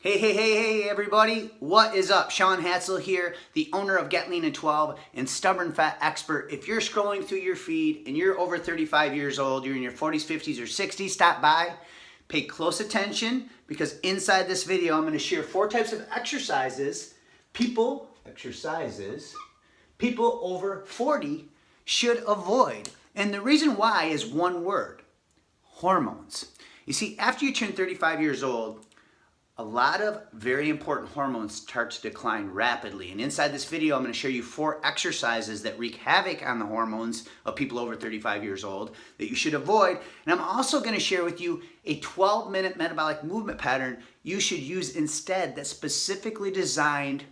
Hey everybody, what is up? Shaun Hadsall here, the owner of Get Lean in 12 and Stubborn Fat Expert. If you're scrolling through your feed and you're over 35 years old, you're in your 40s, 50s, or 60s, stop by, pay close attention because inside this video I'm going to share 4 types of exercises people over 40 should avoid. And the reason why is one word: hormones. You see, after you turn 35 years old, a lot of very important hormones start to decline rapidly. And inside this video, I'm going to show you 4 exercises that wreak havoc on the hormones of people over 35 years old that you should avoid. And I'm also going to share with you a 12-minute metabolic movement pattern you should use instead that's specifically designed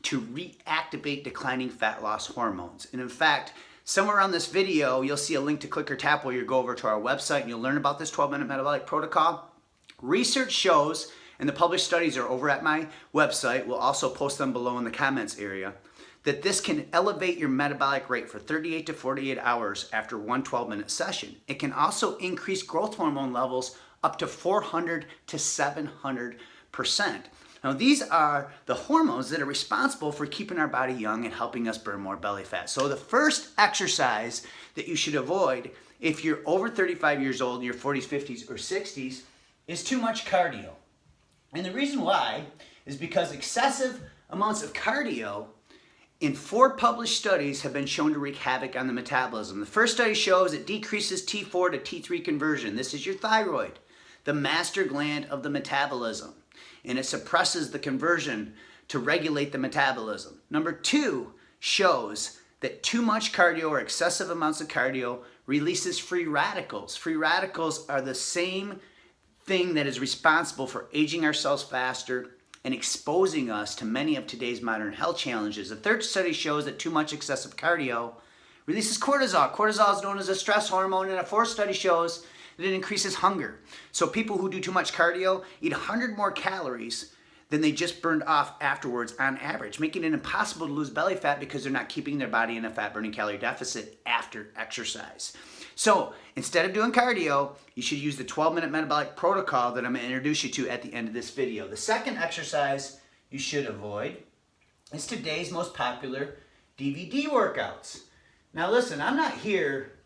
to reactivate declining fat loss hormones. And in fact, somewhere around this video, you'll see a link to click or tap where you go over to our website and you'll learn about this 12-minute metabolic protocol. Research shows, and the published studies are over at my website, we'll also post them below in the comments area, that this can elevate your metabolic rate for 38 to 48 hours after one 12-minute session. It can also increase growth hormone levels up to 400 to 700%. Now, these are the hormones that are responsible for keeping our body young and helping us burn more belly fat. So the first exercise that you should avoid if you're over 35 years old, in your 40s, 50s, or 60s, is too much cardio. And the reason why is because excessive amounts of cardio in 4 published studies have been shown to wreak havoc on the metabolism. The first study shows it decreases T4 to T3 conversion. This is your thyroid, the master gland of the metabolism. And it suppresses the conversion to regulate the metabolism. Number 2 shows that too much cardio or excessive amounts of cardio releases free radicals. Free radicals are the same thing that is responsible for aging ourselves faster and exposing us to many of today's modern health challenges. The third study shows that too much excessive cardio releases cortisol. Cortisol is known as a stress hormone, and a 4th study shows that it increases hunger. So people who do too much cardio eat 100 more calories than they just burned off afterwards on average, making it impossible to lose belly fat because they're not keeping their body in a fat-burning calorie deficit after exercise. So instead of doing cardio, you should use the 12-minute metabolic protocol that I'm going to introduce you to at the end of this video. The second exercise you should avoid is today's most popular DVD workouts. Now listen, I'm not here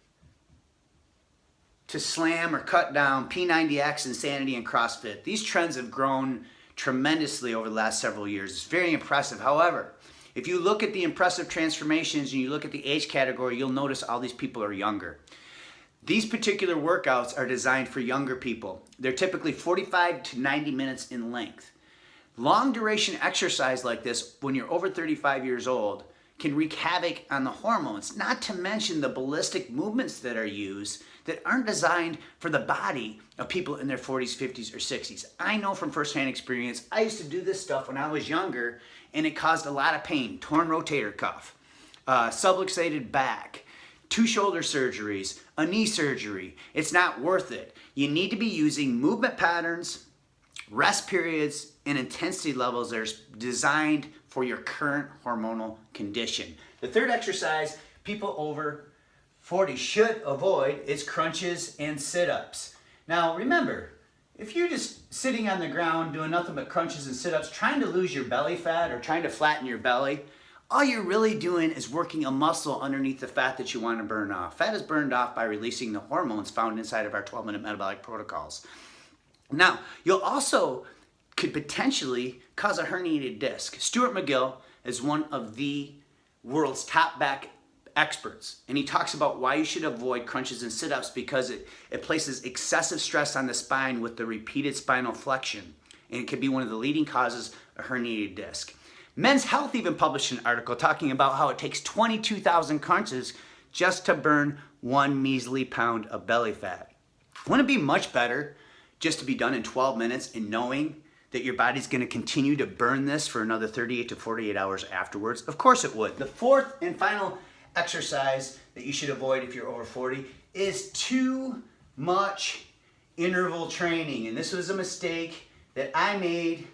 to slam or cut down P90X, Insanity, and CrossFit. These trends have grown tremendously over the last several years. It's very impressive. However, if you look at the impressive transformations and you look at the age category, you'll notice all these people are younger. These particular workouts are designed for younger people. They're typically 45 to 90 minutes in length. Long duration exercise like this, when you're over 35 years old, can wreak havoc on the hormones, not to mention the ballistic movements that are used that aren't designed for the body of people in their 40s, 50s, or 60s. I know from firsthand experience, I used to do this stuff when I was younger, and it caused a lot of pain. Torn rotator cuff, subluxated back, 2 shoulder surgeries, a knee surgery. It's not worth it. You need to be using movement patterns, rest periods, and intensity levels that are designed for your current hormonal condition. The third exercise people over 40 should avoid is crunches and sit-ups. Now remember, if you're just sitting on the ground doing nothing but crunches and sit-ups, trying to lose your belly fat or trying to flatten your belly, all you're really doing is working a muscle underneath the fat that you want to burn off. Fat is burned off by releasing the hormones found inside of our 12-minute metabolic protocols. Now, you'll also could potentially cause a herniated disc. Stuart McGill is one of the world's top back experts, and he talks about why you should avoid crunches and sit-ups because it places excessive stress on the spine with the repeated spinal flexion, and it could be one of the leading causes of herniated disc. Men's Health even published an article talking about how it takes 22,000 crunches just to burn 1 measly pound of belly fat. Wouldn't it be much better just to be done in 12 minutes and knowing that your body's going to continue to burn this for another 38 to 48 hours afterwards? Of course it would. The 4th and final exercise that you should avoid if you're over 40 is too much interval training. And this was a mistake that I made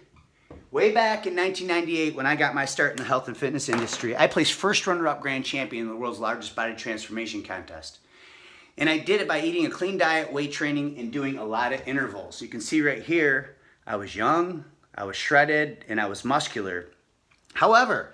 way back in 1998 when I got my start in the health and fitness industry. I placed first runner-up grand champion in the world's largest body transformation contest. And I did it by eating a clean diet, weight training, and doing a lot of intervals. You can see right here, I was young, I was shredded, and I was muscular. However,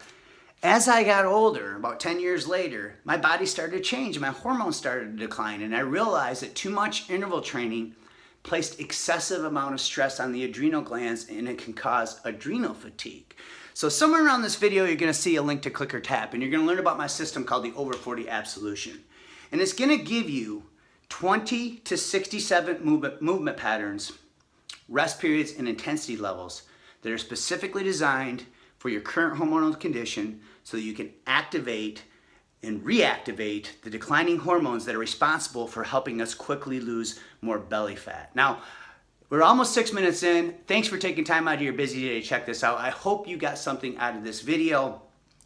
as I got older, about 10 years later, my body started to change, my hormones started to decline, and I realized that too much interval training placed excessive amount of stress on the adrenal glands, and it can cause adrenal fatigue. So somewhere around this video, you're gonna see a link to click or tap, and you're gonna learn about my system called the Over-40 Absolution. And it's gonna give you 20 to 67 movement patterns, rest periods, and intensity levels that are specifically designed for your current hormonal condition so that you can activate and reactivate the declining hormones that are responsible for helping us quickly lose more belly fat. Now, we're almost 6 minutes in. Thanks for taking time out of your busy day to check this out. I hope you got something out of this video.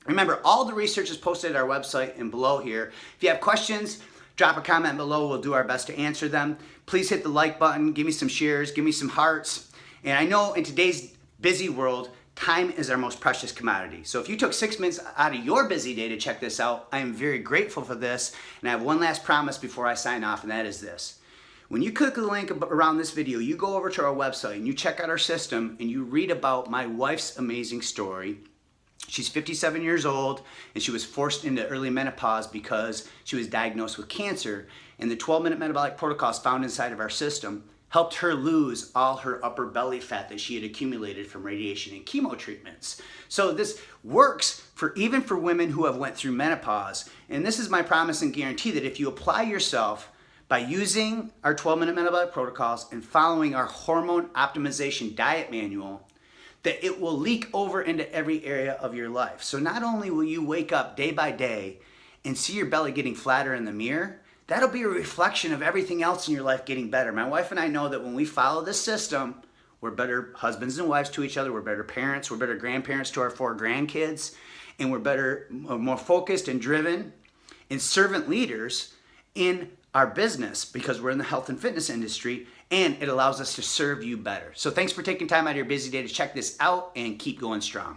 Remember, all the research is posted at our website and below here. If you have questions, drop a comment below. We'll do our best to answer them. Please hit the like button, give me some shares, give me some hearts. And I know in today's busy world, time is our most precious commodity. So if you took 6 minutes out of your busy day to check this out, I am very grateful for this. And I have one last promise before I sign off, and that is this. When you click the link around this video, you go over to our website and you check out our system and you read about my wife's amazing story. She's 57 years old and she was forced into early menopause because she was diagnosed with cancer. And the 12-minute metabolic protocols found inside of our system helped her lose all her upper belly fat that she had accumulated from radiation and chemo treatments. So this works even for women who have went through menopause. And this is my promise and guarantee that if you apply yourself by using our 12-minute metabolic protocols and following our hormone optimization diet manual, that it will leak over into every area of your life. So not only will you wake up day by day and see your belly getting flatter in the mirror, that'll be a reflection of everything else in your life getting better. My wife and I know that when we follow this system, we're better husbands and wives to each other, we're better parents, we're better grandparents to our 4 grandkids, and we're better, more focused and driven and servant leaders in our business because we're in the health and fitness industry, and it allows us to serve you better. So thanks for taking time out of your busy day to check this out and keep going strong.